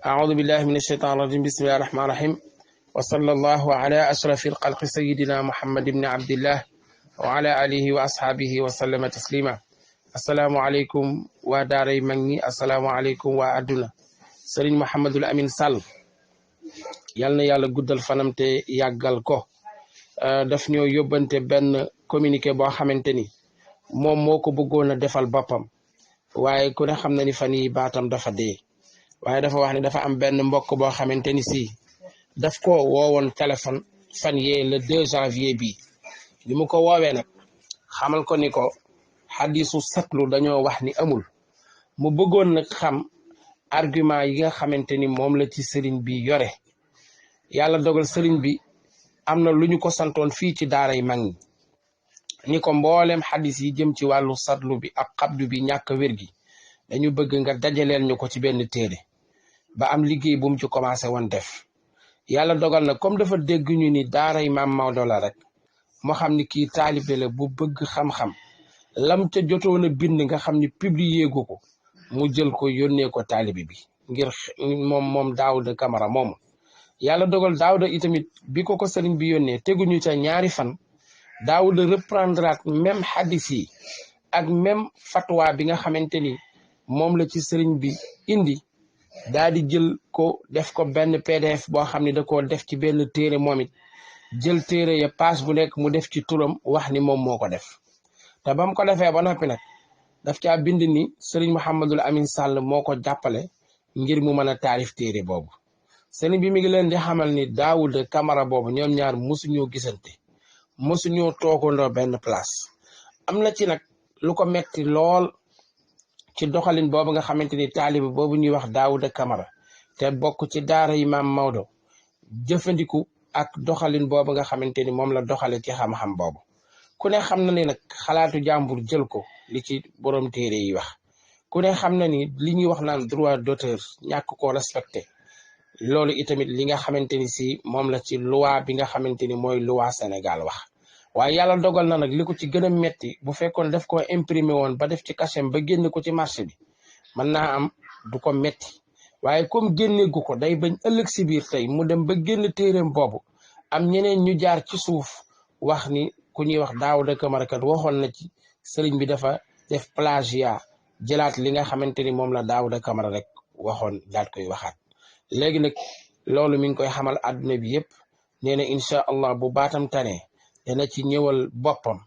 أعوذ بالله من الشيطان الرجيم بسم الله الرحمن الرحيم وصلى الله على أشرف الخلق سيدنا محمد بن عبد الله وعلى آله وأصحابه وسلم تسليما السلام عليكم وداري مغني السلام عليكم وأدنا سيرين محمد الأمين سال يالنا يالا غودال فانام تي ياغال كو daf ñoo yóbbante benn communiqué boo xamante ni moom moo ko bëggoon a defal boppam waaye ku ne xam na ni fan yi baatam dafa dee waaye dafa wax ne dafa am benn mbokk boo xamante ni si daf ko woowoon téléphone fan yee le 2 janvier bi li mu ko woowee nag xamal ko ni ko xadisu satlu dañoo wax ni amul mu bëggoon nag xam argument yi nga xamante ni moom la ci sëriñ bi yore yàlla dogal sëriñ bi am na lu ñu ko santoon fii ci daaray mag ñi ni ko mboolem xadis yi jëm ci wàllu satlu bi ak xabdu bi ñàkk wér gi dañu bëgg nga dajaleel ñu ko ci benn téere ba am liggéey bu mu ci commencé woon def yàlla dogal na comme dafa dégg ñu ni daaray maam Maodo la rek moo xam ni kii taalibe la bu bëgg xam-xam lam ca jotoon a bind nga xam ni publier gu ko mu jël ko yónnee ko taalibe bi ngir moom Daouda Camara moomu yàlla dogal Daouda itamit bi ko sëriñ bi yónnee teguñu ca ñaari fan Daouda reprendre même hadis yi ak même fatwa bi nga xamante ni moom la ci sëriñ bi indi daal di jël ko def ko benn PDF boo xam ne da koo def ci benn téere moom it jël téere ya page bu nekk mu def ci turam wax ni moom moo ko def te ba mu ko defee ba noppi nag daf caa bind ni sëriñ Mouhamadul Amin Sall moo ko jàppale ngir mu mën a taarif téere boobu sëriñ bi mi ngi leen di xamal ni Daouda Camara boobu ñoom ñaar mosuñoo gisante mosuñoo toogandoo benn place am na ci nag lu ko metti lool ci doxalin boobu nga xamante ni taalibe boobu ñuy wax Daouda Camara te bokk ci daara yi maam Maodo jëfandiku ak doxalin boobu nga xamante ni moom la doxale ci xam-xam boobu ku ne xam na ni nag xalaatu jàmbur jël ko li ci borom téere yi wax ku ne xam na ni li ñuy wax naan droit d'auteur ñàkk koo respecté loolu itamit li nga xamante ni si moom la ci loi bi nga xamante ni mooy loi Sénégal wax waaye yàlla dogal na nag li ko ci gën a metti bu fekkoon def ko imprimé woon ba def ci cachet ba génn ko ci marché bi mën naa am du ko metti waaye comme génneegu ko day bañ ëllëg si biir tey mu dem ba génn téeréem boobu am ñeneen ñu jaar ci suuf wax ni ku ñuy wax Daouda Camara kat waxoon na ci sëriñ bi dafa def plagiat jëlaat li nga xamante ni moom la Daouda Camara rek waxoon daal koy waxaat léegi nag loolu mi ngi koy xamal àdduna bi yëpp nee na incha allah bu baatam tane dana ci ñëwal boppam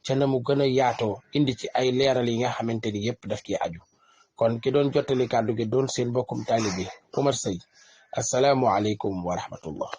ca na mu gën a yaatoo indi ci ay leeral yi nga xamante ni yëpp daf ci aju kon ki doon jottali kàddu gi doon seen bokkum taalibe Oumar Seye asalaamualeykum wa rahmatullah